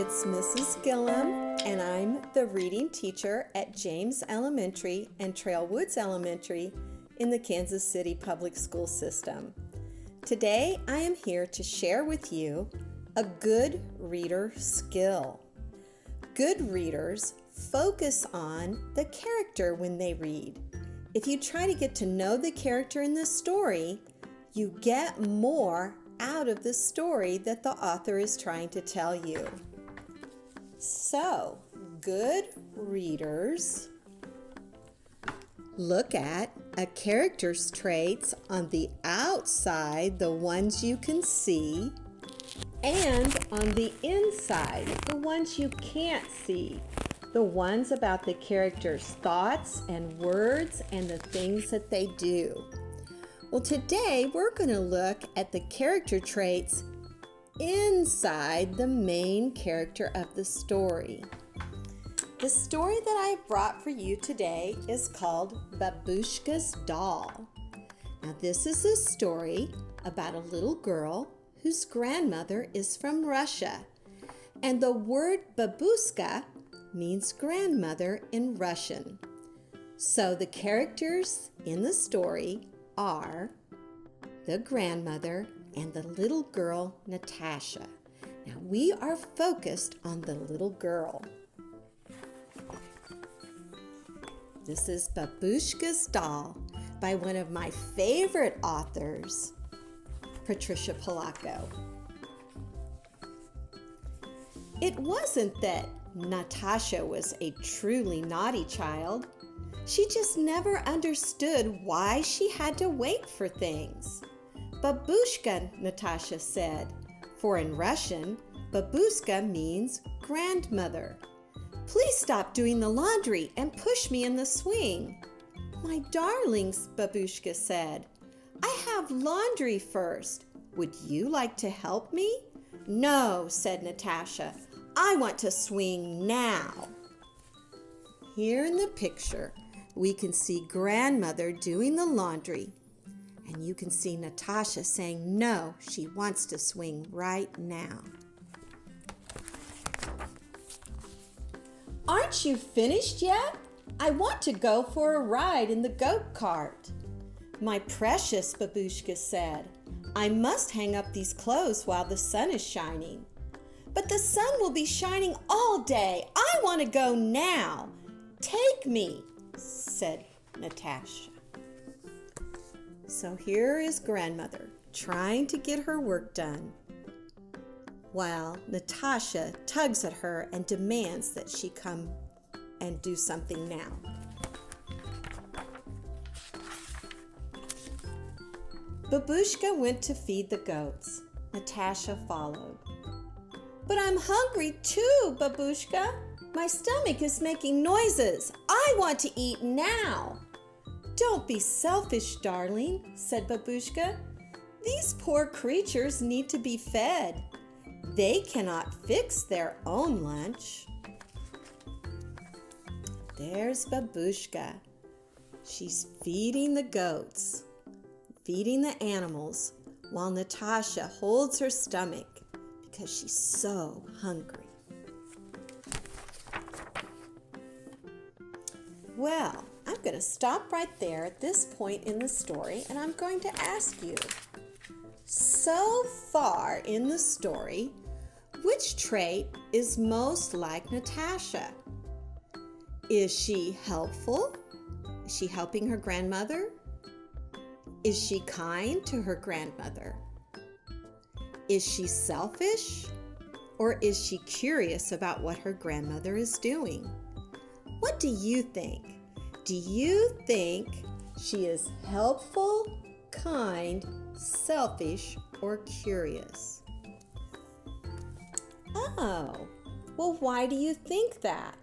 It's Mrs. Gillum, and I'm the reading teacher at James Elementary and Trail Woods Elementary in the Kansas City Public School System. Today, I am here to share with you a good reader skill. Good readers focus on the character when they read. If you try to get to know the character in the story, you get more out of the story that the author is trying to tell you. So, good readers look at a character's traits on the outside, the ones you can see, and on the inside, the ones you can't see, the ones about the character's thoughts and words and the things that they do. Well, today we're going to look at the character traits inside the main character of the story. The story that I brought for you today is called Babushka's Doll. Now, this is a story about a little girl whose grandmother is from Russia. And the word babushka means grandmother in Russian. So the characters in the story are the grandmother and the little girl Natasha. Now we are focused on the little girl. This is Babushka's Doll by one of my favorite authors, Patricia Polacco. It wasn't that Natasha was a truly naughty child. She just never understood why she had to wait for things. Babushka, Natasha said, for in Russian, babushka means grandmother. Please stop doing the laundry and push me in the swing. My darlings, Babushka said, I have laundry first. Would you like to help me? No, said Natasha. I want to swing now. Here in the picture, we can see grandmother doing the laundry, and you can see Natasha saying no, she wants to swing right now. Aren't you finished yet? I want to go for a ride in the goat cart. My precious, Babushka said, I must hang up these clothes while the sun is shining. But the sun will be shining all day. I want to go now. Take me, said Natasha. So here is grandmother trying to get her work done, while Natasha tugs at her and demands that she come and do something now. Babushka went to feed the goats. Natasha followed. But I'm hungry too, Babushka. My stomach is making noises. I want to eat now. Don't be selfish, darling, said Babushka. These poor creatures need to be fed. They cannot fix their own lunch. There's Babushka. She's feeding the goats, feeding the animals, while Natasha holds her stomach because she's so hungry. Well, I'm going to stop right there at this point in the story, and I'm going to ask you, so far in the story, which trait is most like Natasha? Is she helpful? Is she helping her grandmother? Is she kind to her grandmother? Is she selfish? Or is she curious about what her grandmother is doing? What do you think? Do you think she is helpful, kind, selfish, or curious? Oh, well, why do you think that?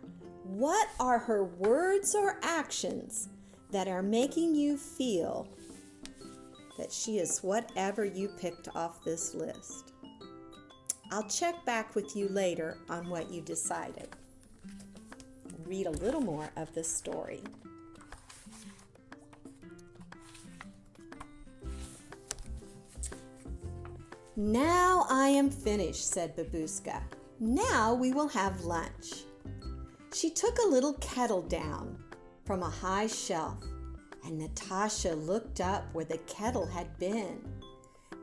What are her words or actions that are making you feel that she is whatever you picked off this list? I'll check back with you later on what you decided. Read a little more of this story. Now I am finished, said Babushka. Now we will have lunch. She took a little kettle down from a high shelf, and Natasha looked up where the kettle had been.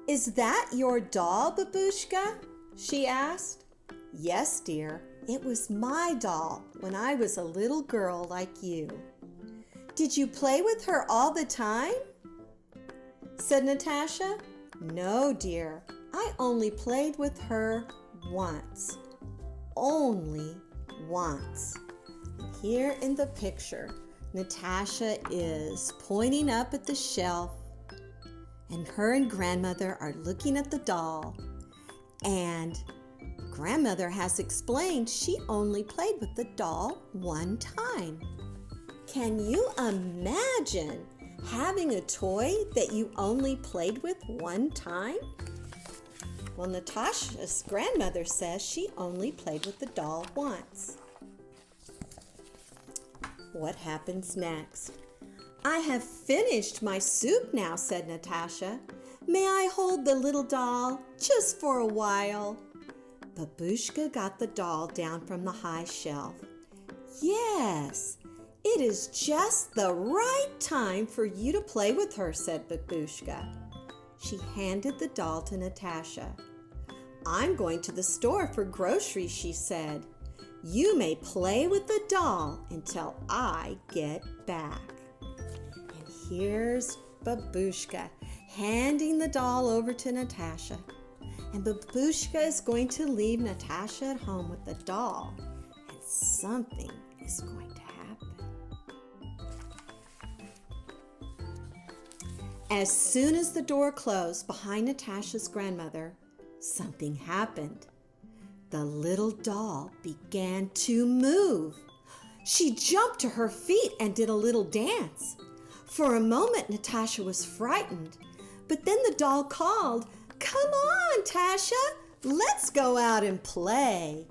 "Is that your doll, Babushka?" she asked. "Yes, dear, it was my doll when I was a little girl like you." "Did you play with her all the time?" said Natasha. "No, dear, I only played with her once. Only once." And here in the picture, Natasha is pointing up at the shelf, and her and grandmother are looking at the doll, and grandmother has explained she only played with the doll one time. Can you imagine having a toy that you only played with one time? Well, Natasha's grandmother says she only played with the doll once. What happens next? "I have finished my soup now," said Natasha. "May I hold the little doll just for a while?" Babushka got the doll down from the high shelf. "Yes, it is just the right time for you to play with her," said Babushka. She handed the doll to Natasha. "I'm going to the store for groceries," she said. "You may play with the doll until I get back." And here's Babushka handing the doll over to Natasha. And Babushka is going to leave Natasha at home with the doll. And something is going to happen. As soon as the door closed behind Natasha's grandmother, something happened. The little doll began to move. She jumped to her feet and did a little dance. For a moment, Natasha was frightened, but then the doll called, "Come on, Tasha, let's go out and play."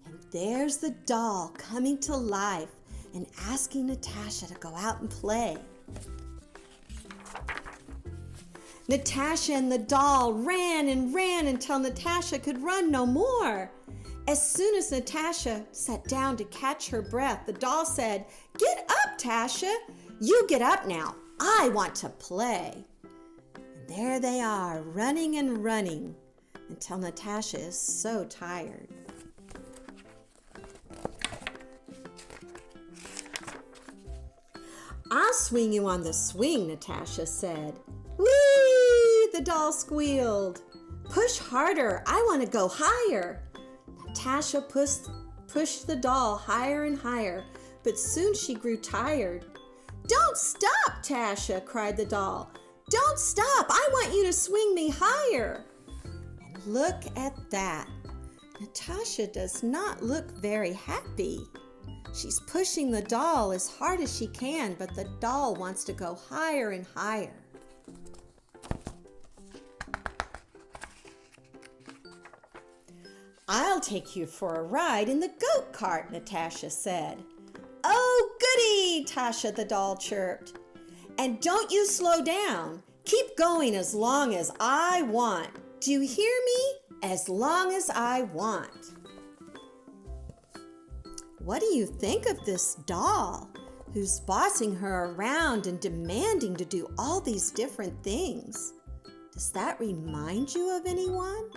And there's the doll coming to life and asking Natasha to go out and play. Natasha and the doll ran and ran until Natasha could run no more. As soon as Natasha sat down to catch her breath, the doll said, "Get up, Tasha. You get up now. I want to play." And there they are, running and running until Natasha is so tired. "I'll swing you on the swing," Natasha said. "Whee!" the doll squealed. "Push harder. I want to go higher." Natasha pushed the doll higher and higher, but soon she grew tired. "Don't stop, Tasha," cried the doll. "Don't stop. I want you to swing me higher." And look at that. Natasha does not look very happy. She's pushing the doll as hard as she can, but the doll wants to go higher and higher. "I'll take you for a ride in the goat cart," Natasha said. "Oh, goody," Tasha the doll chirped. "And don't you slow down. Keep going as long as I want. Do you hear me? As long as I want." What do you think of this doll who's bossing her around and demanding to do all these different things? Does that remind you of anyone?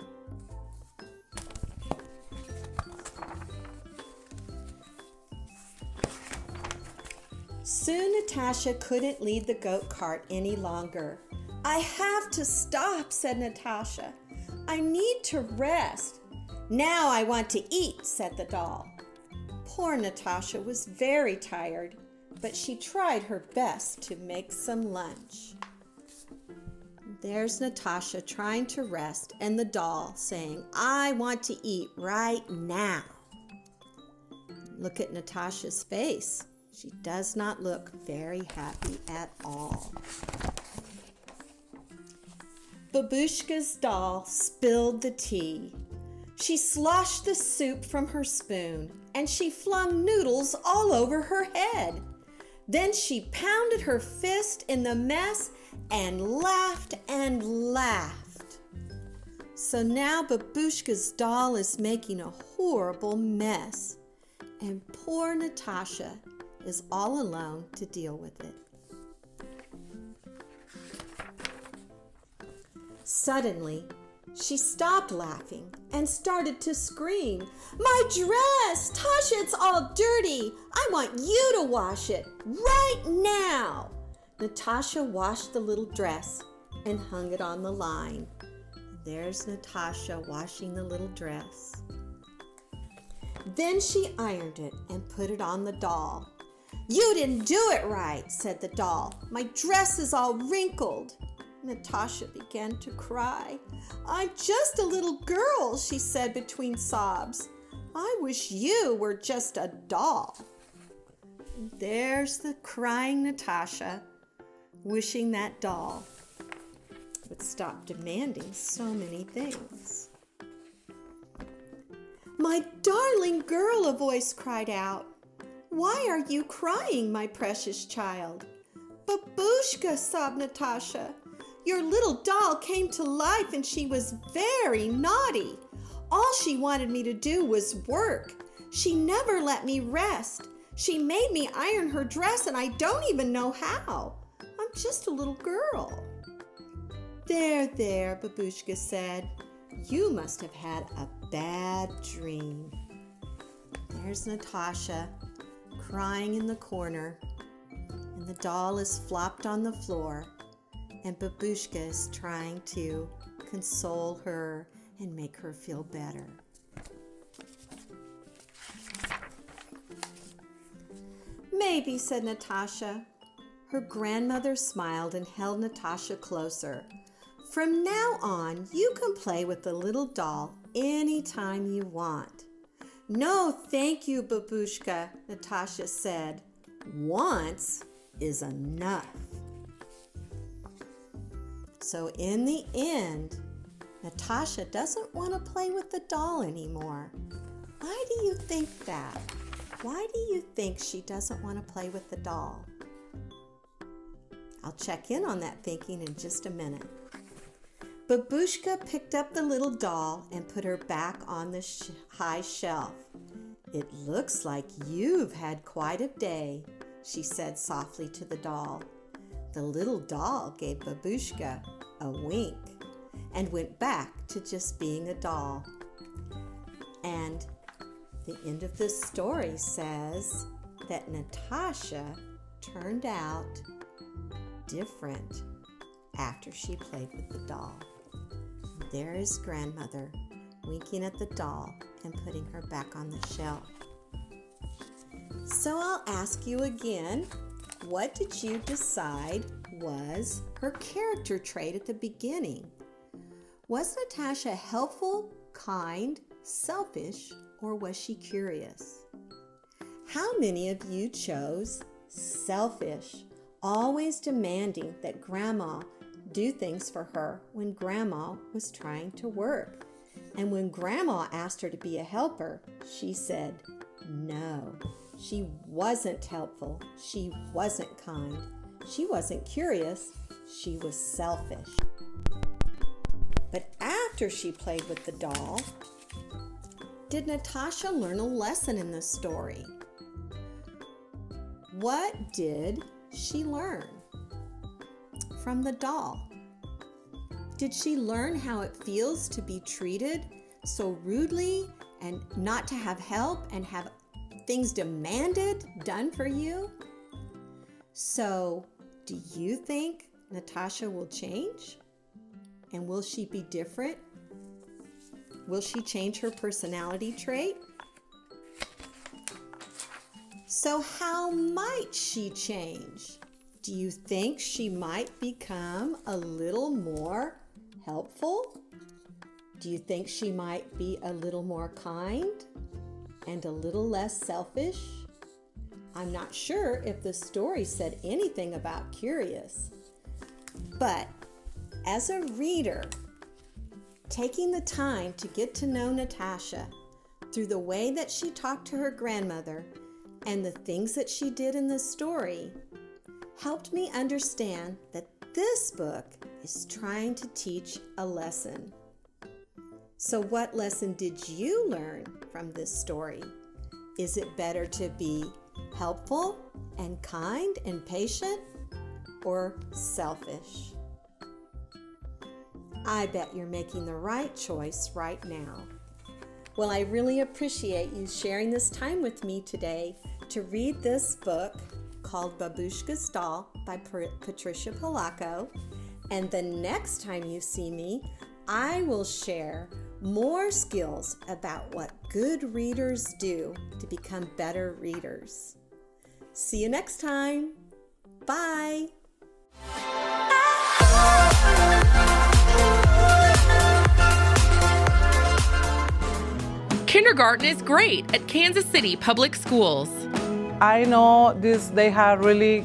Soon Natasha couldn't lead the goat cart any longer. "I have to stop," said Natasha. "I need to rest." "Now I want to eat," said the doll. Poor Natasha was very tired, but she tried her best to make some lunch. There's Natasha trying to rest and the doll saying, "I want to eat right now." Look at Natasha's face. She does not look very happy at all. Babushka's doll spilled the tea. She sloshed the soup from her spoon and she flung noodles all over her head. Then she pounded her fist in the mess and laughed and laughed. So now Babushka's doll is making a horrible mess, and poor Natasha is all alone to deal with it. Suddenly, she stopped laughing and started to scream, "My dress! Tasha, it's all dirty! I want you to wash it right now!" Natasha washed the little dress and hung it on the line. There's Natasha washing the little dress. Then she ironed it and put it on the doll. "You didn't do it right," said the doll. "My dress is all wrinkled." Natasha began to cry. "I'm just a little girl," she said between sobs. "I wish you were just a doll." There's the crying Natasha, wishing that doll would stop demanding so many things. "My darling girl," a voice cried out. "Why are you crying, my precious child?" "Babushka," sobbed Natasha. "Your little doll came to life and she was very naughty. All she wanted me to do was work. She never let me rest. She made me iron her dress and I don't even know how. I'm just a little girl." There, Babushka said. "You must have had a bad dream." There's Natasha crying in the corner, and the doll is flopped on the floor, and Babushka is trying to console her and make her feel better. "Maybe," said Natasha. Her grandmother smiled and held Natasha closer. "From now on, you can play with the little doll anytime you want." "No, thank you, Babushka," Natasha said. "Once is enough." So in the end, Natasha doesn't want to play with the doll anymore. Why do you think that? Why do you think she doesn't want to play with the doll? I'll check in on that thinking in just a minute. Babushka picked up the little doll and put her back on the high shelf. "It looks like you've had quite a day," she said softly to the doll. The little doll gave Babushka a wink and went back to just being a doll. And the end of this story says that Natasha turned out different after she played with the doll. There is grandmother winking at the doll and putting her back on the shelf. So I'll ask you again, what did you decide was her character trait at the beginning? Was Natasha helpful, kind, selfish, or was she curious? How many of you chose selfish, always demanding that Grandma do things for her when Grandma was trying to work? And when Grandma asked her to be a helper, she said no. She wasn't helpful. She wasn't kind. She wasn't curious. She was selfish. But after she played with the doll, did Natasha learn a lesson in this story? What did she learn from the doll? Did she learn how it feels to be treated so rudely and not to have help and have things demanded done for you? So, do you think Natasha will change? And will she be different? Will she change her personality trait? So how might she change? Do you think she might become a little more helpful? Do you think she might be a little more kind and a little less selfish? I'm not sure if the story said anything about curious, but as a reader, taking the time to get to know Natasha through the way that she talked to her grandmother and the things that she did in the story helped me understand that this book is trying to teach a lesson. So what lesson did you learn from this story? Is it better to be helpful and kind and patient, or selfish? I bet you're making the right choice right now. Well, I really appreciate you sharing this time with me today to read this book called Babushka's Doll by Patricia Polacco. And the next time you see me, I will share more skills about what good readers do to become better readers. See you next time. Bye. Kindergarten is great at Kansas City Public Schools. I know they have really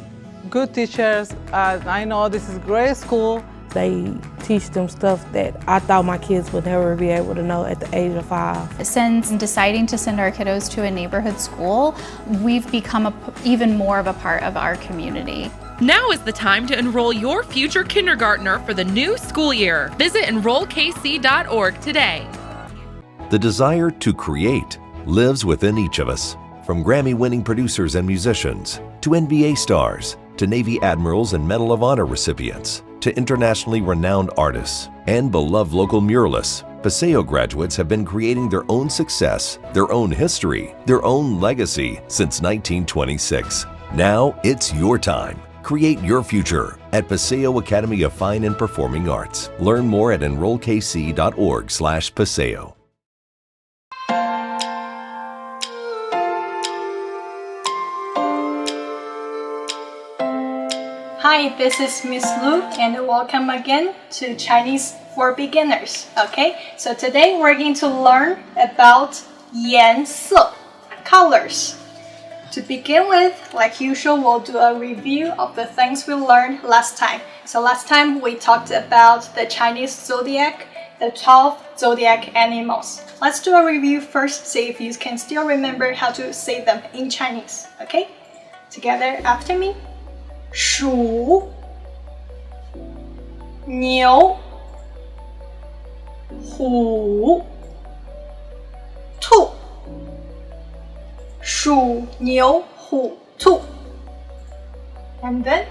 good teachers. I know this is a great school. They teach them stuff that I thought my kids would never be able to know at the age of 5. Since deciding to send our kiddos to a neighborhood school, we've become even more of a part of our community. Now is the time to enroll your future kindergartner for the new school year. Visit enrollkc.org today. The desire to create lives within each of us. From Grammy-winning producers and musicians, to NBA stars, to Navy admirals and Medal of Honor recipients, to internationally renowned artists and beloved local muralists, Paseo graduates have been creating their own success, their own history, their own legacy since 1926. Now it's your time. Create your future at Paseo Academy of Fine and Performing Arts. Learn more at enrollkc.org/Paseo. Hi, this is Miss Lu, and welcome again to Chinese for Beginners. Okay, so today we're going to learn about 颜色, colors. To begin with, like usual, we'll do a review of the things we learned last time. So last time we talked about the Chinese zodiac, the 12 zodiac animals. Let's do a review first, see if you can still remember how to say them in Chinese. Okay, together after me. 鼠 牛 虎 兔 鼠牛虎兔 and then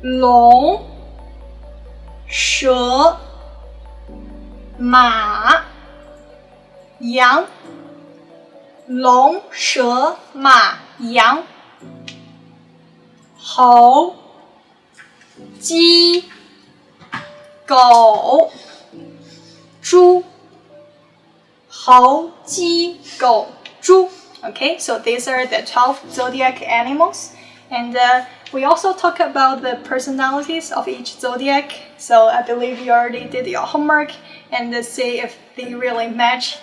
龙 蛇 马 羊 龙蛇马羊 猴 鸡 狗 猪 猴 鸡 狗 猪 Okay, so these are the 12 zodiac animals, and we also talk about the personalities of each zodiac. So I believe you already did your homework and see if they really match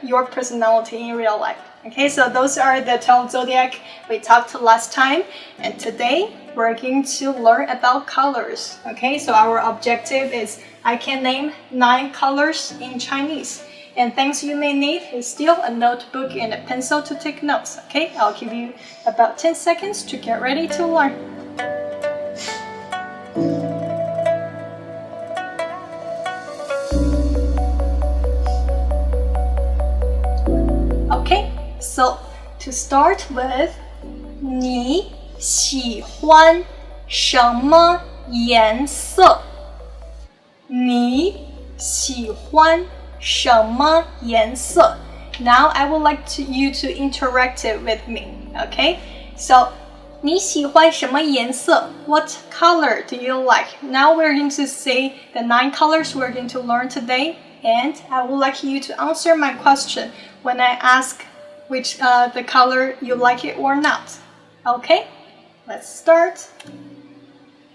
your personality in real life. Okay, so those are the 12 zodiac we talked last time, and today we're going to learn about colors. Okay, so our objective is I can name 9 colors in Chinese. And things you may need is still a notebook and a pencil to take notes. Okay, I'll give you about 10 seconds to get ready to learn. Okay, so to start with, 你喜欢什么颜色？你喜欢什么颜色？ Now I would like you to interact with me. Okay, so 你喜欢什么颜色？ What color do you like? Now we're going to say the 9 colors we're going to learn today, and I would like you to answer my question when I ask which the color you like it or not. Okay, let's start.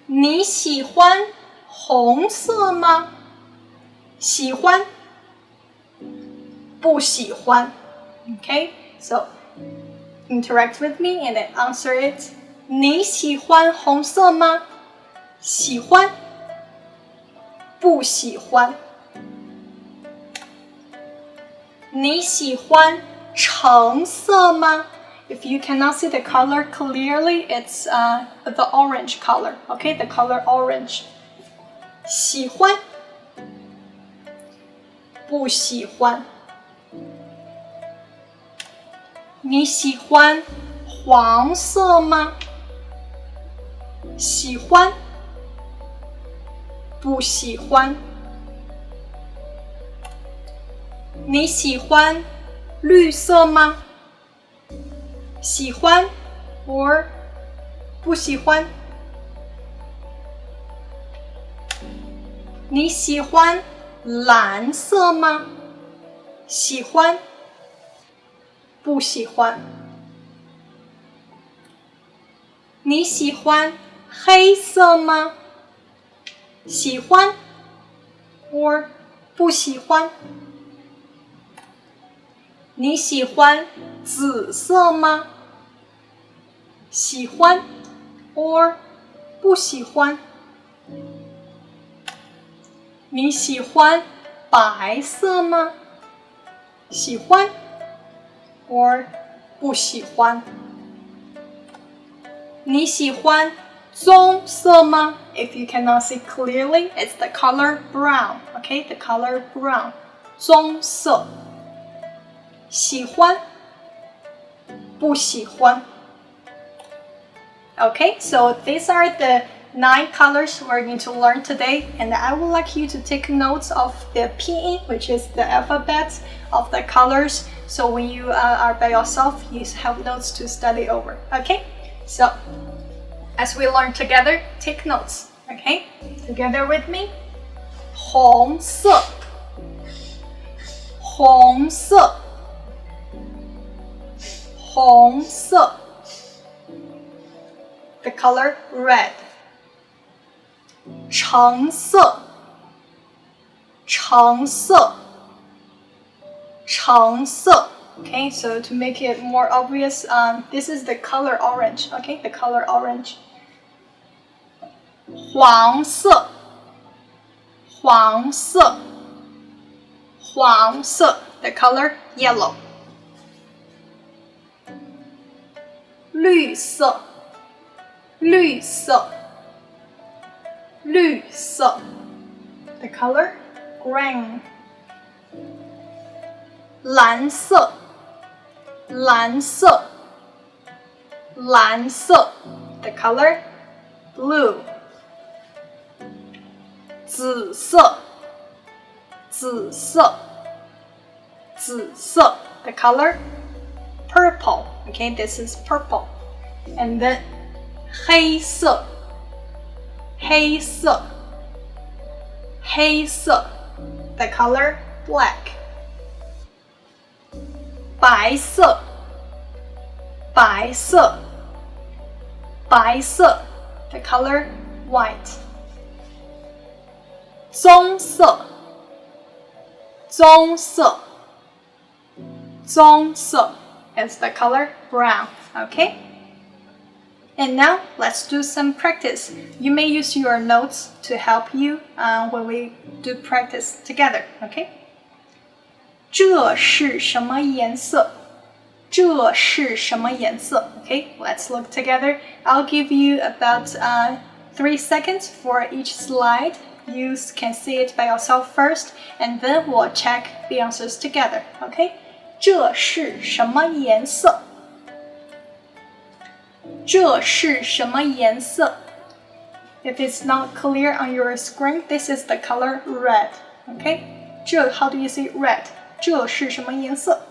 你喜欢红色吗？喜欢不喜欢 Okay, so interact with me and then answer it. 你喜欢红色吗？喜欢不喜欢你喜欢橙色吗？ If you cannot see the color clearly, it's the orange color. Okay, the color orange. 喜欢不喜欢。你喜欢黄色吗？喜欢，不喜欢。你喜欢绿色吗？喜欢 or 不喜欢。你喜欢蓝色吗？喜欢，不喜欢。你喜欢黑色吗？喜欢 or 不喜欢。你喜欢紫色吗？喜欢 or 不喜欢。你喜欢白色吗？喜欢 or 不喜欢。你喜欢棕色吗？ If you cannot see clearly, it's the color brown. Okay, the color brown. 棕色。喜欢，不喜欢。Okay, so these are the 9 colors we're going to learn today, and I would like you to take notes of the pinyin, which is the alphabet of the colors. So when you are by yourself, you have notes to study over. Okay, so as we learn together, take notes. Okay, together with me. 红色，红色。红色 the color red 橙色橙色橙色 okay, so to make it more obvious, this is the color orange. Okay, the color orange 黄色黄色黄色 the color yellow绿色，绿色，绿色 the color green 蓝色，蓝色，蓝色 the color blue 紫色，紫色，紫色 the color purple. Okay, this is purple. And then 黑色黑色黑色 the color black. 白色白色白色 the color white. 棕色棕色棕色is the color brown. Okay, and now let's do some practice. You may use your notes to help you when we do practice together. Okay, 这是什么颜色？这是什么颜色？ Okay, let's look together. I'll give you about 3 seconds for each slide. You can see it by yourself first, and then we'll check the answers together. Okay, 这是什么颜色？这是什么颜色？ If it's not clear on your screen, this is the color red. Okay, 这 how do you say red? 这是什么颜色？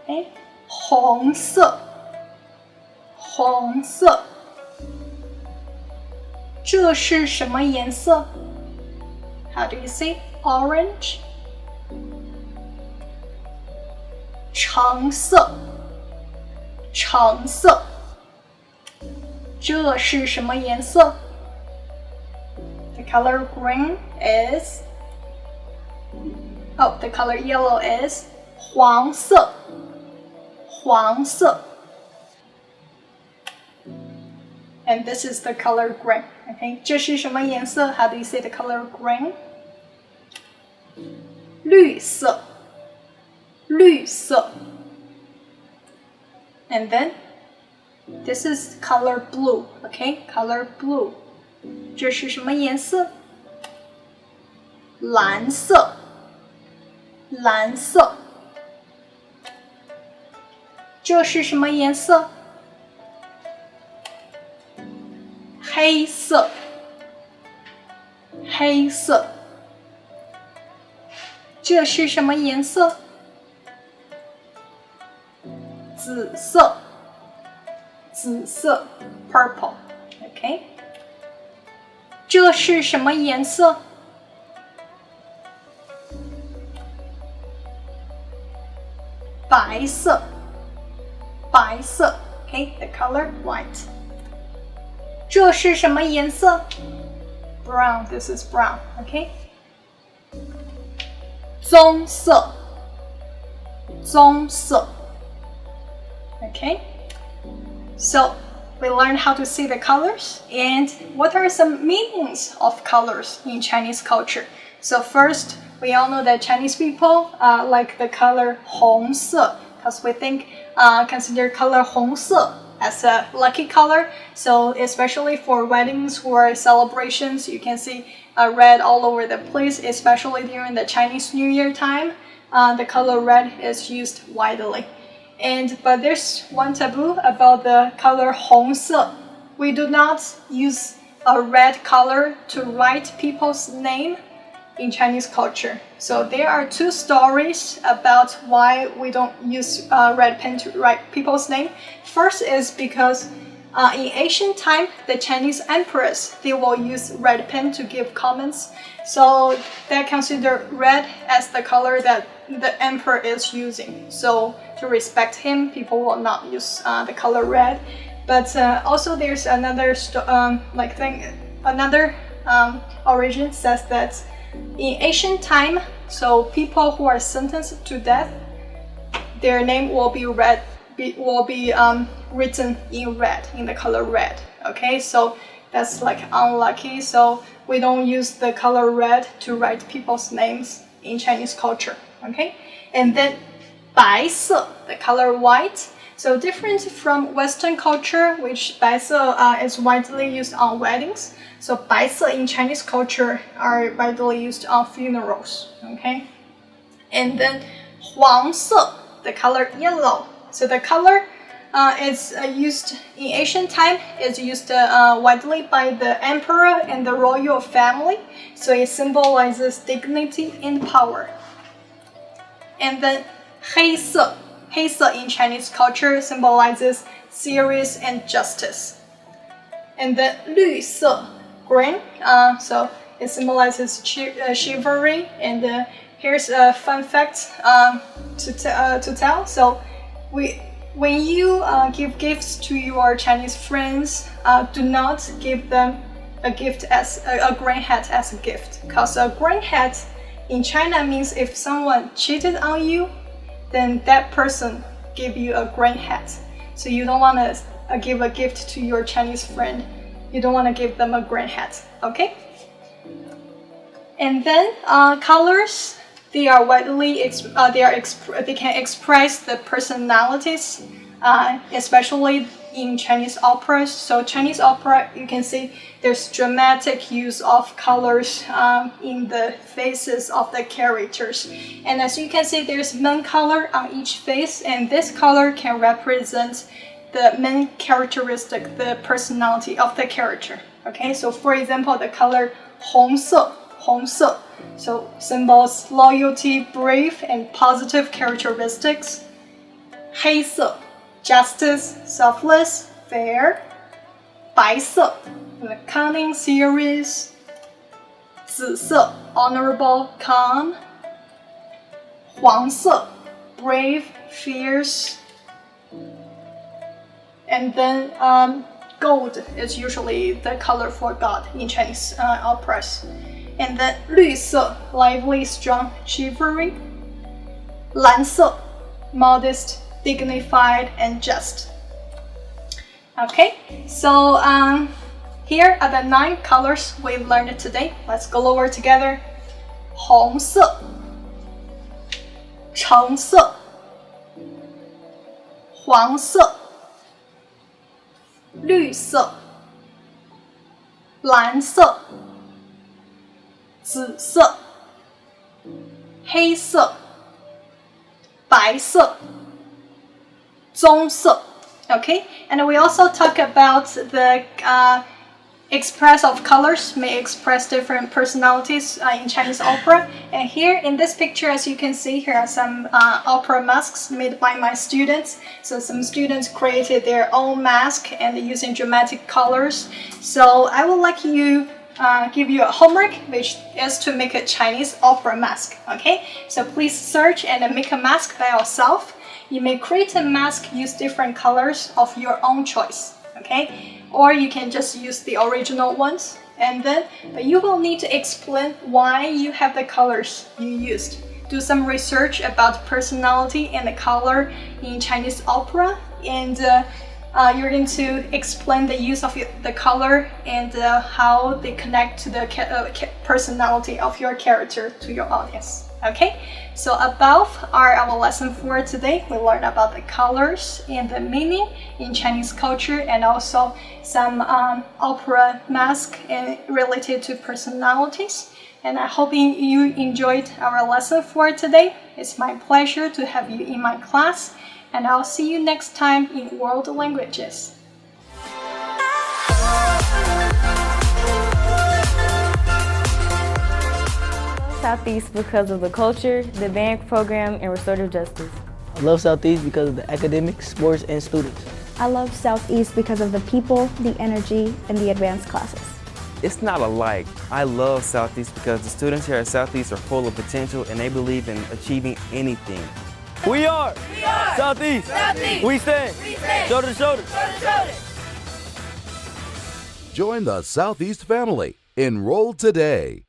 Okay, 红色，红色。这是什么颜色？ How do you say orange? 橙色，橙色。这是什么颜色？ The color green is the color yellow is 黄色，黄色。And this is the color green. Okay, 这是什么颜色？ How do you say the color green? 绿色，绿色。And then this is color blue. Okay, color blue. 这是什么颜色？蓝色，蓝色。这是什么颜色？黑色，黑色。这是什么颜色？紫色，紫色 ，purple。OK。这是什么颜色？白色，白色 ，OK， the color white。这是什么颜色 ？Brown， this is brown， OK。棕色，棕色 ，OK。So we learned how to see the colors and what are some meanings of colors in Chinese culture. So first, we all know that Chinese people like the color 红色 because we consider color 红色 as a lucky color. So especially for weddings or celebrations, you can see red all over the place, especially during the Chinese New Year time. The color red is used widely. But there's one taboo about the color 红色. We do not use a red color to write people's name in Chinese culture. So there are two stories about why we don't use red pen to write people's name. First is because in ancient time, the Chinese emperors, they will use red pen to give comments. So they consider red as the color that the emperor is using. So to respect him, people will not use the color red. But also there's another origin says that in ancient time, so people who are sentenced to death, their name will be written in red, in the color red. Okay, so that's like unlucky. So we don't use the color red to write people's names in Chinese culture. Okay, and then 白色, the color white. So different from Western culture, which 白色 is widely used on weddings. So 白色 in Chinese culture are widely used on funerals. Okay, and then 黄色, the color yellow. So the color is used in ancient time. Is used widely by the emperor and the royal family. So it symbolizes dignity and power. And then 黑色, 黑色 in Chinese culture symbolizes serious and justice. And then 绿色, green, so it symbolizes chivalry. And here's a fun fact to tell. So when you give gifts to your Chinese friends, do not give them a gift as a green hat as a gift, because a green hat in China means if someone cheated on you, then that person give you a green hat. So you don't want to give a gift to your Chinese friend. You don't want to give them a green hat. Okay. And then colors. They are widely they can express the personalities, especially in Chinese operas. So Chinese opera, you can see there's dramatic use of colors in the faces of the characters. And as you can see, there's main color on each face, and this color can represent the main characteristic, the personality of the character. Okay, so for example, the color 红色, 红色. So symbols loyalty, brave, and positive characteristics. 黑色, justice, selfless, fair. 白色, the cunning, serious. 紫色, honorable, calm. 黄色, brave, fierce. And then gold is usually the color for God in Chinese operas. And then 绿色, lively, strong, chivalry. 蓝色, modest, dignified, and just. Okay, so here are the 9 colors we learned today. Let's go over together. 红色, 橙色, 黄色, 绿色, 蓝色, 紫色,黑色、白色、棕色。Okay, and we also talk about the express of colors may express different personalities in Chinese opera. And here in this picture, as you can see, here are some opera masks made by my students. So some students created their own mask and using dramatic colors. So I would like you give you a homework, which is to make a Chinese opera mask. Okay, so please search and make a mask by yourself. You may create a mask, use different colors of your own choice, okay? Or you can just use the original ones, and then but you will need to explain why you have the colors you used. Do some research about personality and the color in Chinese opera, and you're going to explain the use of the color and how they connect to the personality of your character to your audience. Okay, so above are our lesson for today. We learned about the colors and the meaning in Chinese culture, and also some opera mask related to personalities. And I hope you enjoyed our lesson for today. It's my pleasure to have you in my class, and I'll see you next time in World Languages. Southeast because of the culture, the band program, and restorative justice. I love Southeast because of the academics, sports, and students. I love Southeast because of the people, the energy, and the advanced classes. It's not alike. I love Southeast because the students here at Southeast are full of potential and they believe in achieving anything. We are Southeast. Southeast. We stand shoulder to shoulder. Join the Southeast family. Enroll today.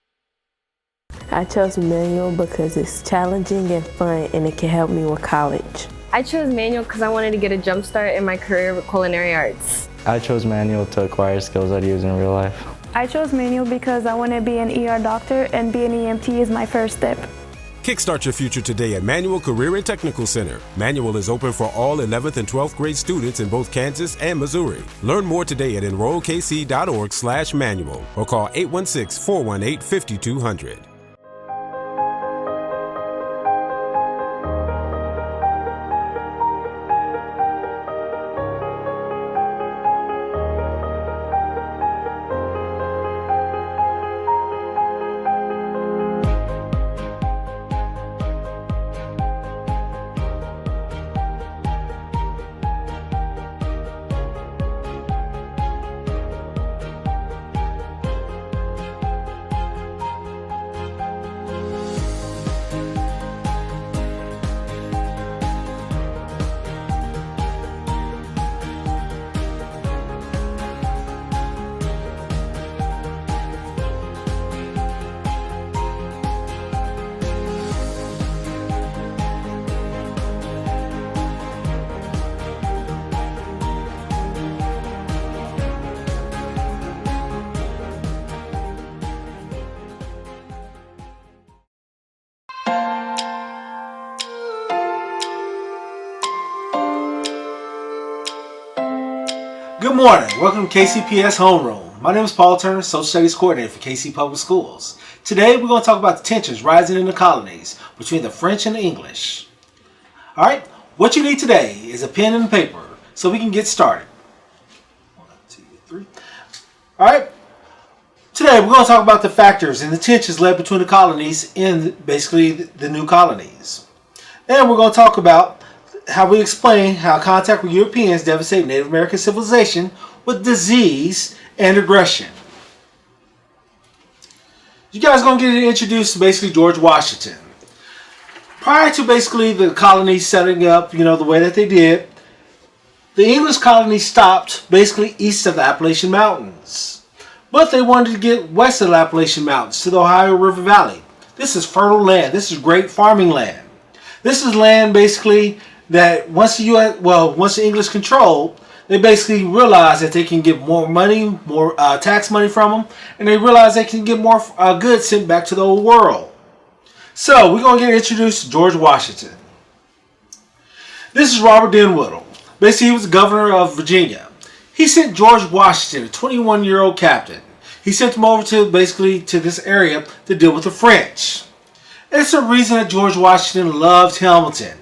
I chose manual because it's challenging and fun, and it can help me with college. I chose manual because I wanted to get a jump start in my career with culinary arts. I chose manual to acquire skills I'd use in real life. I chose manual because I want to be an ER doctor, and being an EMT is my first step. Kickstart your future today at Manual Career and Technical Center. Manual is open for all 11th and 12th grade students in both Kansas and Missouri. Learn more today at enrollkc.org/manual or call 816-418-5200. Good morning. Welcome to KCPS Homeroom. My name is Paul Turner, Social Studies Coordinator for KC Public Schools. Today we're going to talk about the tensions rising in the colonies between the French and the English. Alright, what you need today is a pen and paper so we can get started. 1, 2, 3. Alright, today we're going to talk about the factors and the tensions led between the colonies in basically the new colonies. And we're going to talk about how we explain how contact with Europeans devastated Native American civilization with disease and aggression. You guys are going to get introduced to basically George Washington. Prior to basically the colonies setting up, the way that they did, the English colony stopped basically east of the Appalachian Mountains. But they wanted to get west of the Appalachian Mountains to the Ohio River Valley. This is fertile land. This is great farming land. This is land basically that once the English controlled, they basically realized that they can get more money, more tax money from them, and they realized they can get more goods sent back to the old world. So we're going to get introduced to George Washington. This is Robert Denwoodle. Basically, he was the governor of Virginia. He sent George Washington, a 21-year-old captain. He sent him over to this area to deal with the French. It's the reason that George Washington loved Hamilton.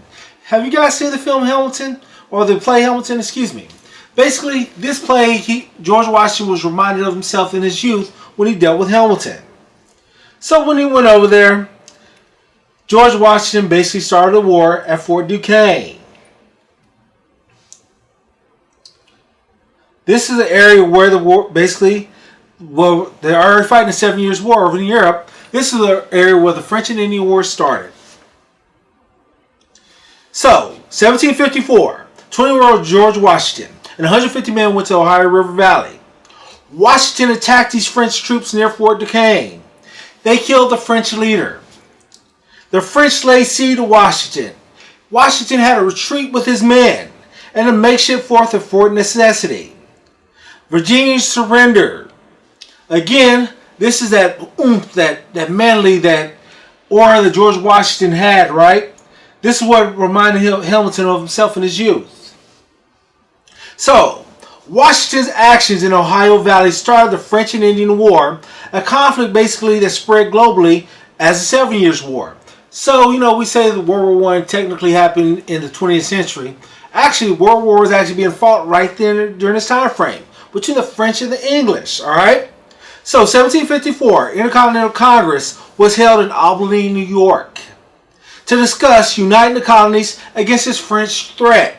Have you guys seen the film Hamilton? Or the play Hamilton, excuse me. Basically, this play, George Washington was reminded of himself in his youth when he dealt with Hamilton. So when he went over there, George Washington basically started a war at Fort Duquesne. This is the area where the war, basically, well, they're already fighting the 7 Years' War over in Europe. This is the area where the French and Indian War started. So, 1754, 20-year-old George Washington and 150 men went to Ohio River Valley. Washington attacked these French troops near Fort Duquesne. They killed the French leader. The French laid siege to Washington. Washington had a retreat with his men and a makeshift fort at Fort Necessity. Virginia surrendered. Again, this is that oomph, that manly, that aura that George Washington had, right? This is what reminded Hamilton of himself in his youth. So, Washington's actions in Ohio Valley started the French and Indian War, a conflict basically that spread globally as the 7 Years' War. So, we say that World War I technically happened in the 20th century. Actually, World War was actually being fought right then during this time frame between the French and the English, alright? So, 1754, Intercontinental Congress was held in Albany, New York, to discuss uniting the colonies against this French threat.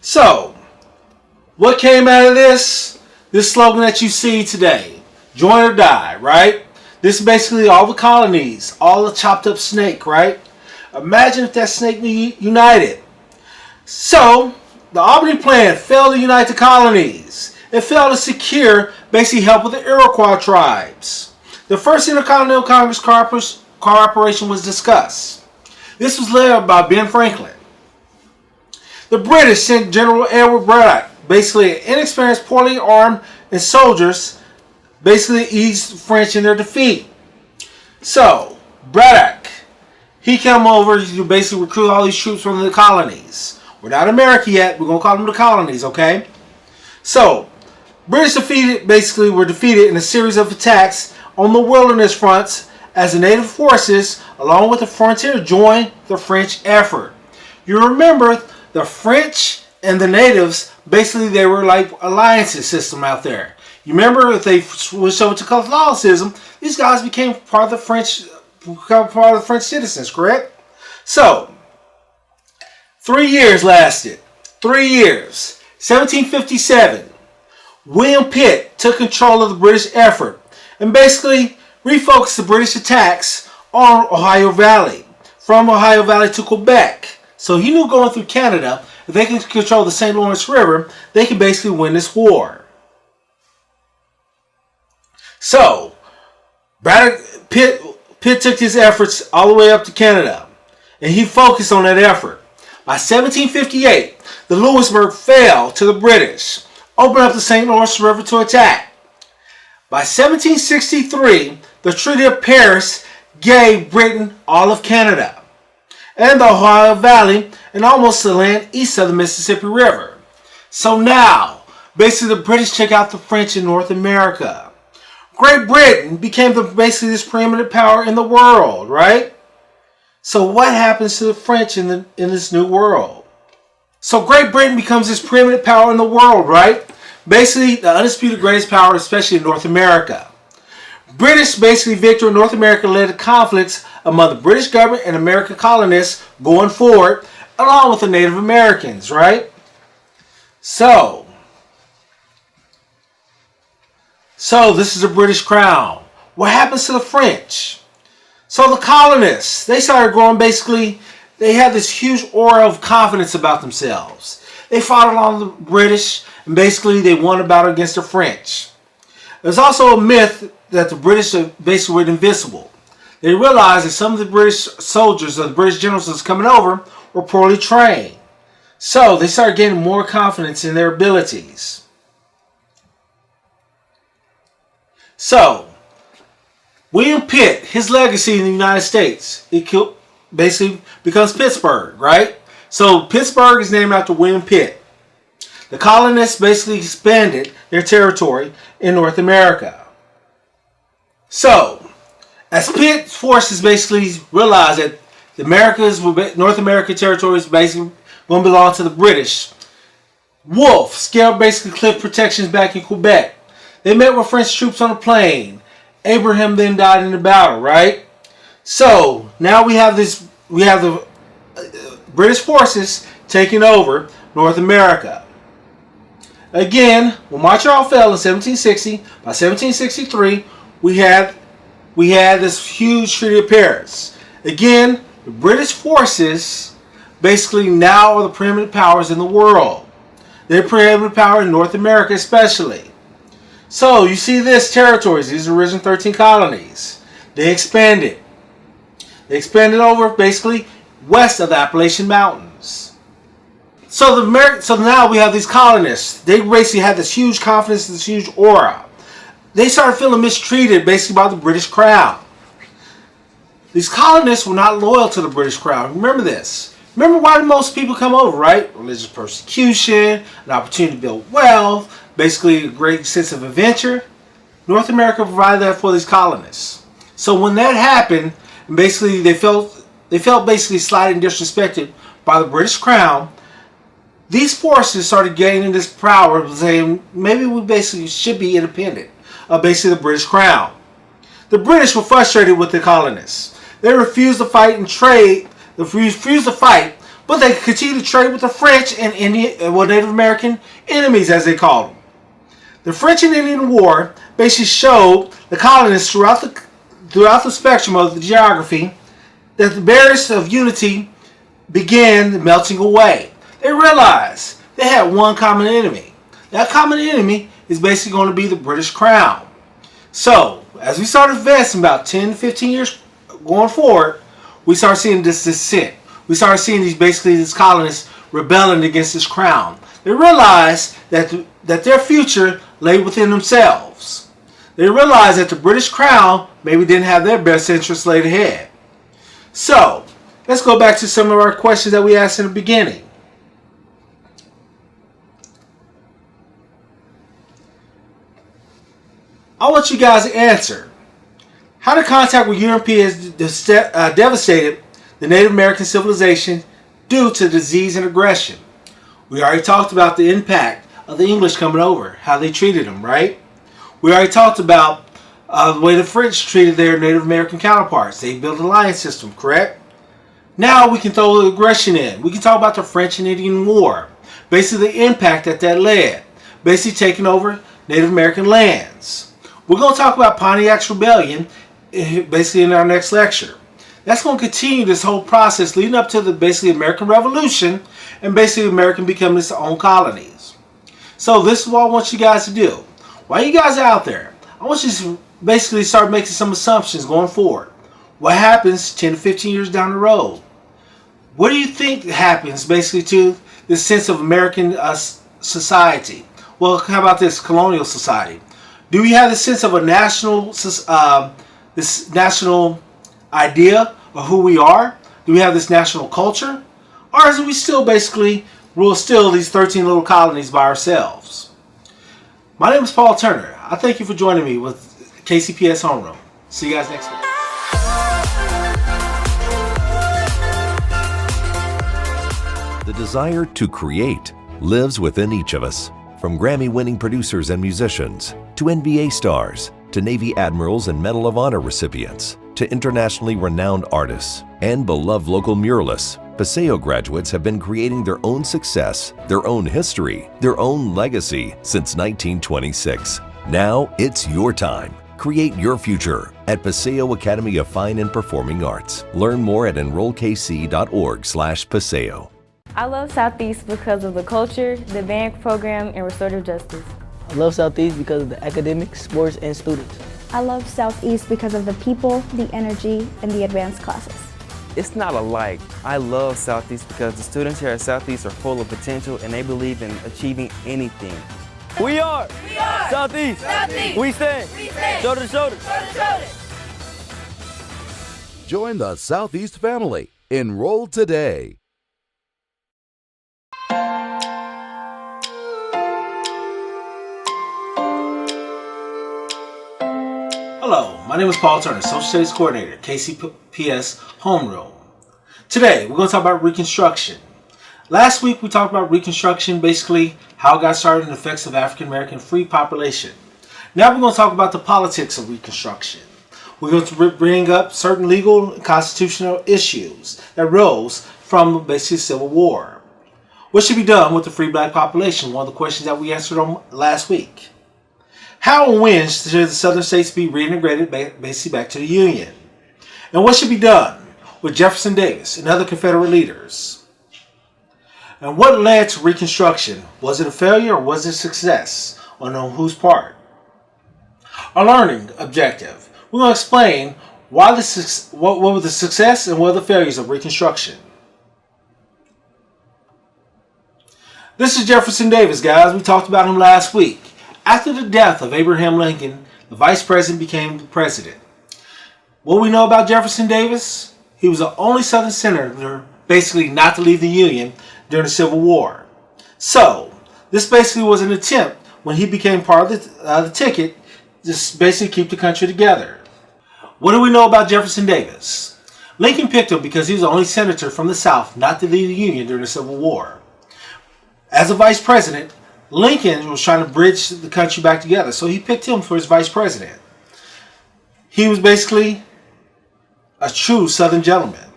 So, what came out of this? This slogan that you see today, join or die, right? This is basically all the colonies, all the chopped up snake, right? Imagine if that snake united. So, the Albany Plan failed to unite the colonies. It failed to secure basically help with the Iroquois tribes. The first Intercontinental Congress cooperation was discussed. This was led by Ben Franklin. The British sent General Edward Braddock, basically an inexperienced, poorly armed and soldiers, basically eased the French in their defeat. So, Braddock, he came over to basically recruit all these troops from the colonies. We're not America yet. We're going to call them the colonies, okay? So, British were defeated in a series of attacks on the wilderness fronts as the native forces, along with the frontier, joined the French effort. You remember, the French and the natives, basically they were like alliances system out there. You remember, if they switched over to Catholicism, these guys became part of the French citizens, correct? So, 3 years lasted. 3 years. 1757. William Pitt took control of the British effort and basically refocused the British attacks on Ohio Valley, from Ohio Valley to Quebec. So he knew going through Canada, if they can control the St. Lawrence River, they can basically win this war. So, Pitt took his efforts all the way up to Canada, and he focused on that effort. By 1758, the Louisburg fell to the British, opened up the St. Lawrence River to attack. By 1763, the Treaty of Paris gave Britain all of Canada and the Ohio Valley and almost the land east of the Mississippi River. So now, basically the British took out the French in North America. Great Britain became basically this preeminent power in the world, right? So what happens to the French in this new world? So Great Britain becomes this preeminent power in the world, right? Basically, the undisputed greatest power, especially in North America. British basically victory in North America led to conflicts among the British government and American colonists going forward, along with the Native Americans, right? So this is the British crown. What happens to the French? So the colonists, they started growing basically, they had this huge aura of confidence about themselves. They fought along the British and basically they won a battle against the French. There's also a myth that the British basically were invincible. They realized that some of the British soldiers or the British generals that was coming over were poorly trained. So they started gaining more confidence in their abilities. So, William Pitt, his legacy in the United States, basically becomes Pittsburgh, right? So Pittsburgh is named after William Pitt. The colonists basically expanded their territory in North America. So, as Pitt's forces basically realized that North American territories basically going to belong to the British, Wolfe scaled basically cliff protections back in Quebec. They met with French troops on a plane. Abraham then died in the battle, right? So, now we have the British forces taking over North America. Again, when Montreal fell in 1760, by 1763, we had this huge Treaty of Paris. Again, the British forces basically now are the preeminent powers in the world. They're preeminent power in North America especially. So you see this territories, these original 13 colonies. They expanded. They expanded over basically west of the Appalachian Mountains. So now we have these colonists. They basically had this huge confidence, this huge aura. They started feeling mistreated basically by the British Crown. These colonists were not loyal to the British Crown. Remember this. Remember why most people come over, right? Religious persecution, an opportunity to build wealth, basically a great sense of adventure. North America provided that for these colonists. So when that happened, basically they felt basically slighted and disrespected by the British Crown. These forces started gaining this power of saying maybe we basically should be independent of basically the British Crown. The British were frustrated with the colonists. They refused to fight and trade. They refused to fight, but they continued to trade with the French and Native American enemies, as they called them. The French and Indian War basically showed the colonists throughout the spectrum of the geography that the barriers of unity began melting away. They realized they had one common enemy. That common enemy is basically going to be the British Crown. So, as we start advancing about 10 to 15 years going forward, we start seeing this dissent. We start seeing these colonists rebelling against this crown. They realized that their future lay within themselves. They realized that the British Crown maybe didn't have their best interests laid ahead. So, let's go back to some of our questions that we asked in the beginning. I want you guys to answer. How did contact with Europeans devastated the Native American civilization due to disease and aggression? We already talked about the impact of the English coming over, how they treated them, right? We already talked about the way the French treated their Native American counterparts. They built an alliance system, correct? Now we can throw the aggression in. We can talk about the French and Indian War. Basically the impact that led. Basically taking over Native American lands. We're going to talk about Pontiac's Rebellion basically in our next lecture. That's going to continue this whole process leading up to the basically American Revolution and basically American becoming its own colonies. So this is what I want you guys to do. While you guys are out there, I want you to basically start making some assumptions going forward. What happens 10 to 15 years down the road? What do you think happens basically to this sense of American society? Well, how about this colonial society? Do we have the sense of a this national idea of who we are? Do we have this national culture? Or is we still basically rule still these 13 little colonies by ourselves? My name is Paul Turner. I thank you for joining me with KCPS Homeroom. See you guys next week. The desire to create lives within each of us. From Grammy-winning producers and musicians, to NBA stars, to Navy admirals and Medal of Honor recipients, to internationally renowned artists, and beloved local muralists, Paseo graduates have been creating their own success, their own history, their own legacy since 1926. Now it's your time. Create your future at Paseo Academy of Fine and Performing Arts. Learn more at enrollkc.org/Paseo. I love Southeast because of the culture, the band program, and restorative justice. I love Southeast because of the academics, sports, and students. I love Southeast because of the people, the energy, and the advanced classes. It's not alike. I love Southeast because the students here at Southeast are full of potential and they believe in achieving anything. We are Southeast. We stand shoulder to shoulder. Join the Southeast family. Enroll today. Hello, my name is Paul Turner, Social Studies Coordinator, KCPS Homeroom. Today, we're going to talk about Reconstruction. Last week, we talked about Reconstruction, basically how it got started and the effects of African American free population. Now we're going to talk about the politics of Reconstruction. We're going to bring up certain legal and constitutional issues that arose from basically the Civil War. What should be done with the free black population? One of the questions that we answered on last week. How and when should the southern states be reintegrated basically back to the Union? And what should be done with Jefferson Davis and other Confederate leaders? And what led to Reconstruction? Was it a failure or was it a success? On whose part? Our learning objective. We're going to explain why what were the success and what were the failures of Reconstruction. This is Jefferson Davis, guys. We talked about him last week. After the death of Abraham Lincoln, the vice president became the president. What we know about Jefferson Davis? He was the only Southern senator basically not to leave the Union during the Civil War. So, this basically was an attempt when he became part of the ticket to basically keep the country together. What do we know about Jefferson Davis? Lincoln picked him because he was the only senator from the South not to leave the Union during the Civil War. As a vice president, Lincoln was trying to bridge the country back together, so he picked him for his vice president. He was basically a true Southern gentleman.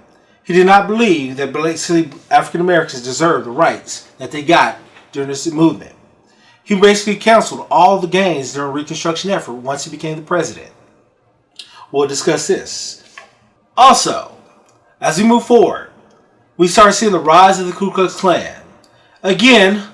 He did not believe that basically African Americans deserved the rights that they got during this movement. He basically canceled all the gains during the Reconstruction effort once he became the president. We'll discuss this. Also, as we move forward, we start seeing the rise of the Ku Klux Klan. Again,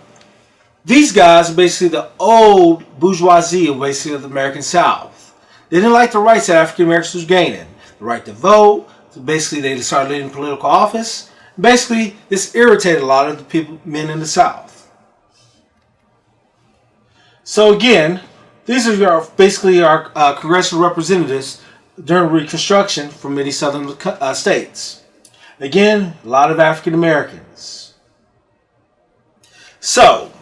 these guys are basically the old bourgeoisie of basically of the American South. They didn't like the rights that African Americans was gaining. The right to vote. So basically, they started leading political office. Basically, this irritated a lot of the men in the South. So again, these are basically our congressional representatives during Reconstruction from many southern states. Again, a lot of African Americans. So,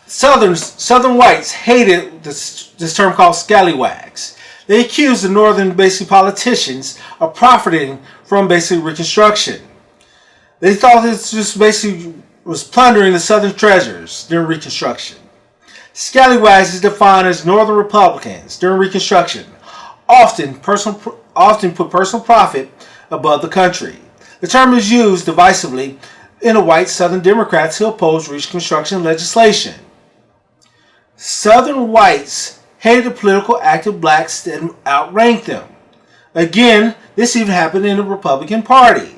Southern whites hated this term called scallywags. They accused the Northern basically politicians of profiting from basically Reconstruction. They thought this just basically was plundering the Southern treasures during Reconstruction. Scallywags is defined as Northern Republicans during Reconstruction, often put personal profit above the country. The term is used divisively in the white Southern Democrats who oppose Reconstruction legislation. Southern whites hated the political active blacks that outranked them. Again, this even happened in the Republican Party.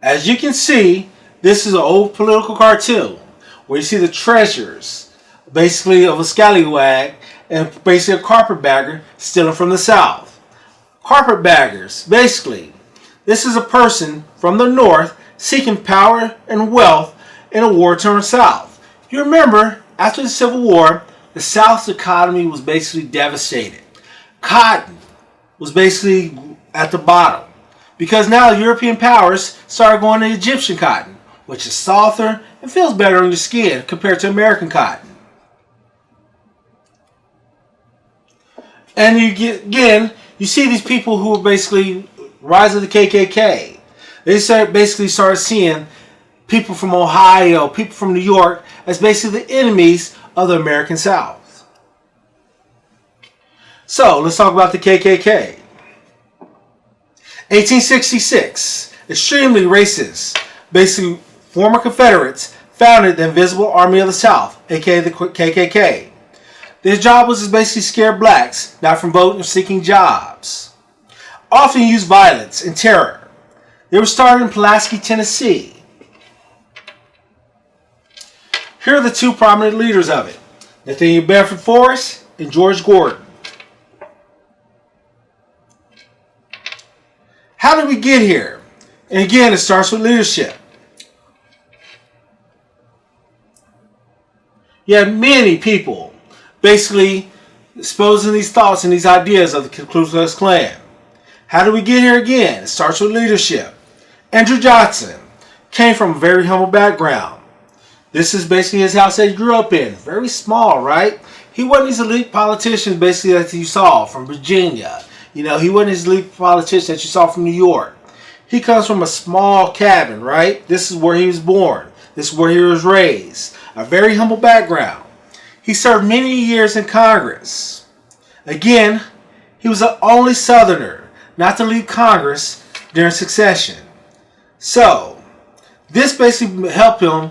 As you can see, this is an old political cartoon where you see the treasures basically of a scallywag and basically a carpetbagger stealing from the South. Carpetbaggers, basically, this is a person from the North seeking power and wealth in a war-torn South. You remember, after the Civil War, the South's economy was basically devastated. Cotton was basically at the bottom because now European powers started going to Egyptian cotton, which is softer and feels better on your skin compared to American cotton. And you see these people who are basically rise of the KKK. They basically started seeing people from Ohio, people from New York as basically the enemies of the American South. So let's talk about the KKK. 1866, extremely racist, basically former Confederates founded the Invisible Army of the South, aka the KKK. Their job was to basically scare blacks, not from voting or seeking jobs. Often used violence and terror. They were started in Pulaski, Tennessee. Here are the two prominent leaders of it, Nathaniel Bedford Forrest and George Gordon. How did we get here? And again, it starts with leadership. You had many people basically exposing these thoughts and these ideas of the Ku Klux Klan. How did we get here again? It starts with leadership. Andrew Johnson came from a very humble background. This is basically his house that he grew up in. Very small, right? He wasn't these elite politicians basically that you saw from Virginia. You know, he wasn't his elite politician that you saw from New York. He comes from a small cabin, right? This is where he was born. This is where he was raised. A very humble background. He served many years in Congress. Again, he was the only Southerner not to leave Congress during succession. So, this basically helped him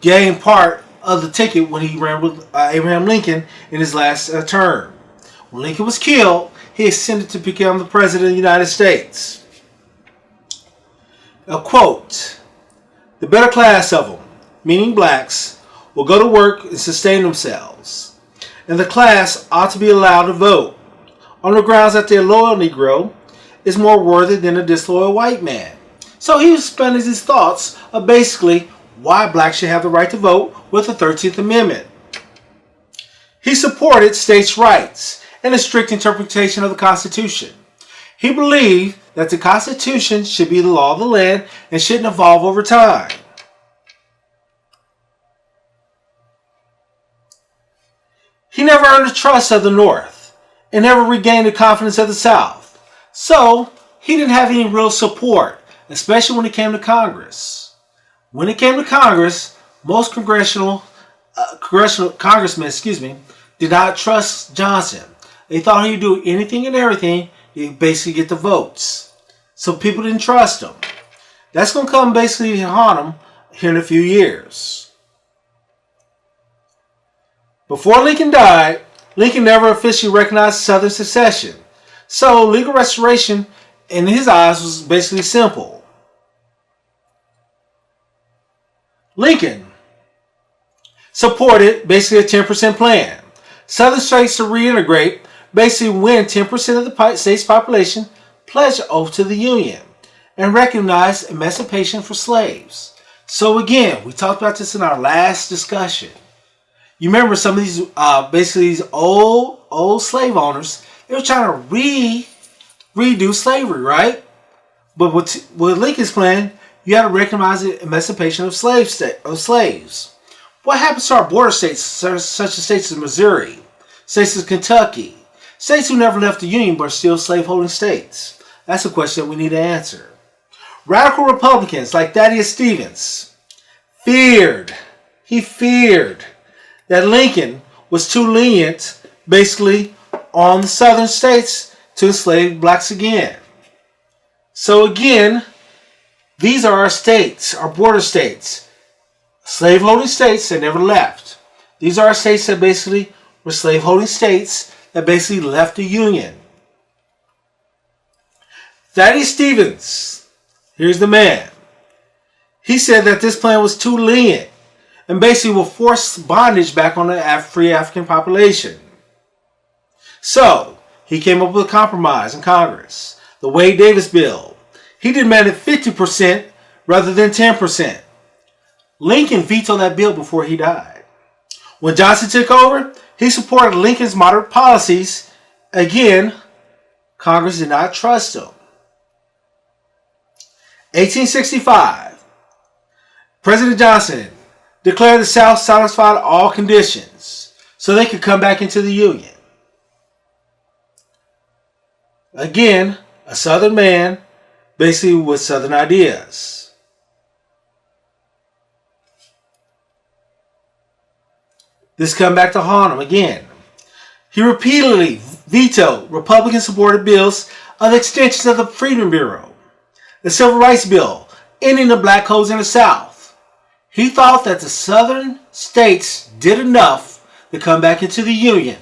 gain part of the ticket when he ran with Abraham Lincoln in his last term. When Lincoln was killed, he ascended to become the President of the United States. A quote, "The better class of them, meaning blacks, will go to work and sustain themselves, and the class ought to be allowed to vote on the grounds that their loyal Negro is more worthy than a disloyal white man." So he was spending his thoughts of basically why blacks should have the right to vote with the 13th Amendment. He supported states' rights and a strict interpretation of the Constitution. He believed that the Constitution should be the law of the land and shouldn't evolve over time. He never earned the trust of the North and never regained the confidence of the South. So he didn't have any real support, especially when it came to Congress. When it came to Congress, most congressmen, did not trust Johnson. They thought he'd do anything and everything to basically get the votes. So people didn't trust him. That's going to come basically to haunt him here in a few years. Before Lincoln died, Lincoln never officially recognized Southern secession. So legal restoration in his eyes was basically simple. Lincoln supported basically a 10% plan. Southern states to reintegrate basically when 10% of the state's population pledged an oath to the Union and recognized emancipation for slaves. So again, we talked about this in our last discussion. You remember some of these basically these old slave owners, they were trying to redo slavery, right? But with Lincoln's plan, you had to recognize the emancipation of slaves. What happens to our border states, such as states of Missouri, states of Kentucky, states who never left the Union but are still slaveholding states? That's a question that we need to answer. Radical Republicans like Thaddeus Stevens feared that Lincoln was too lenient basically on the southern states to enslave blacks again. So again, these are our states, our border states, slaveholding states that never left. These are our states that basically were slaveholding states that basically left the Union. Thaddeus Stevens, here's the man. He said that this plan was too lenient and basically will force bondage back on the free African population. So, he came up with a compromise in Congress, the Wade-Davis bill. He demanded 50% rather than 10%. Lincoln vetoed that bill before he died. When Johnson took over, he supported Lincoln's moderate policies. Again, Congress did not trust him. 1865, President Johnson declared the South satisfied all conditions so they could come back into the Union. Again, a Southern man, basically with Southern ideas. This come back to haunt him again. He repeatedly vetoed Republican-supported bills of extensions of the Freedom Bureau, the Civil Rights Bill, ending the black codes in the South. He thought that the Southern states did enough to come back into the Union.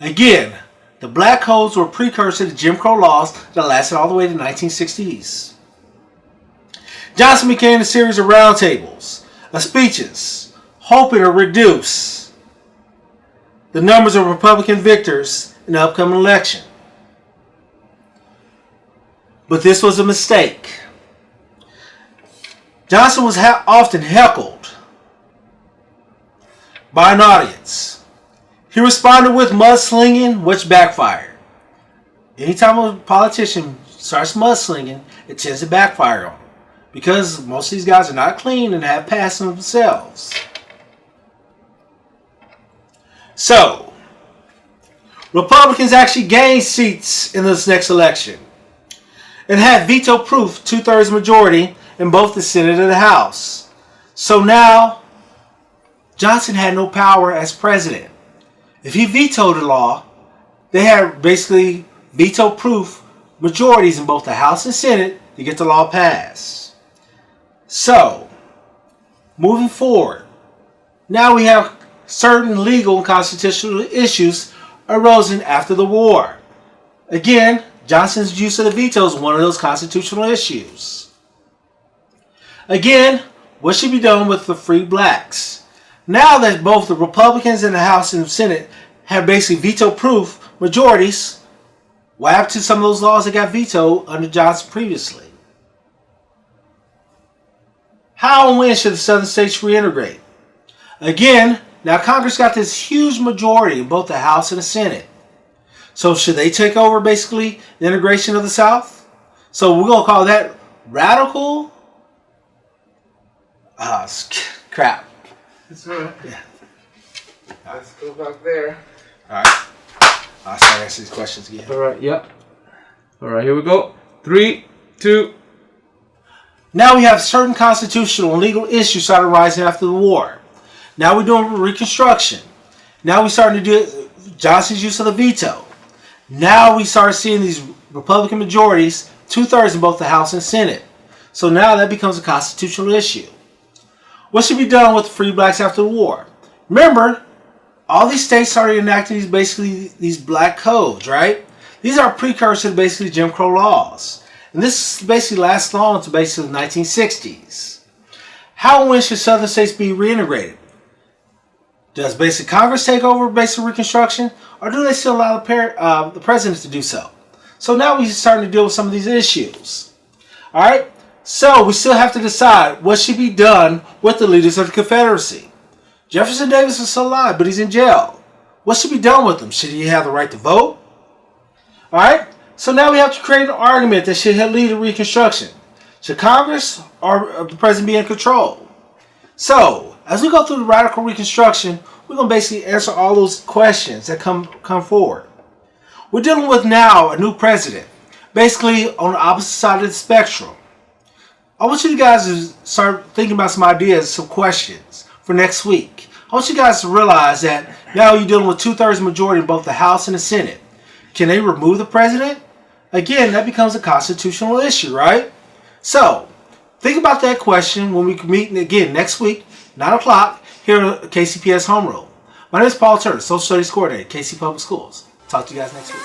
Again, the black codes were a precursor to Jim Crow laws that lasted all the way to the 1960s. Johnson began a series of roundtables, of speeches, hoping to reduce the numbers of Republican victors in the upcoming election. But this was a mistake. Johnson was often heckled by an audience. He responded with mudslinging, which backfired. Anytime a politician starts mudslinging, it tends to backfire on him. because most of these guys are not clean and have passed themselves. So, Republicans actually gained seats in this next election and had veto-proof 2/3 majority in both the Senate and the House. So now, Johnson had no power as president. If he vetoed the law, they had basically veto-proof majorities in both the House and Senate to get the law passed. So, moving forward, now we have certain legal and constitutional issues arisen after the war. Again, Johnson's use of the veto is one of those constitutional issues. Again, what should be done with the free blacks? Now that both the Republicans in the House and the Senate have basically veto-proof majorities, what happened to some of those laws that got vetoed under Johnson previously? How and when should the southern states reintegrate? Again, now Congress got this huge majority in both the House and the Senate. So should they take over basically the integration of the South? So we're going to call that radical? Crap. That's right. Yeah. Let's go back there. Alright. I'll start answering these questions again. Alright, yep. Alright, here we go. 3, 2. Now we have certain constitutional and legal issues started rising after the war. Now we're doing Reconstruction. Now we're starting to do Johnson's use of the veto. Now we start seeing these Republican majorities, 2/3 in both the House and Senate. So now that becomes a constitutional issue. What should be done with free blacks after the war? Remember, all these states started enacting these black codes, right? These are precursors to basically Jim Crow laws. And this basically lasts long until basically the 1960s. How and when should southern states be reintegrated? Does basic Congress take over basic Reconstruction, or do they still allow the president to do so? So now we're starting to deal with some of these issues. Alright, so we still have to decide what should be done with the leaders of the Confederacy. Jefferson Davis is still alive, but he's in jail. What should be done with him? Should he have the right to vote? Alright, so now we have to create an argument that should lead to Reconstruction. Should Congress or the president be in control? So, as we go through the radical Reconstruction, we're going to basically answer all those questions that come forward. We're dealing with now a new president, basically on the opposite side of the spectrum. I want you guys to start thinking about some ideas, some questions for next week. I want you guys to realize that now you're dealing with 2/3 majority in both the House and the Senate. Can they remove the president? Again, that becomes a constitutional issue, right? So, think about that question when we meet again next week, 9 o'clock, here at KCPS Homeroom. My name is Paul Turner, Social Studies Coordinator, KC Public Schools. Talk to you guys next week.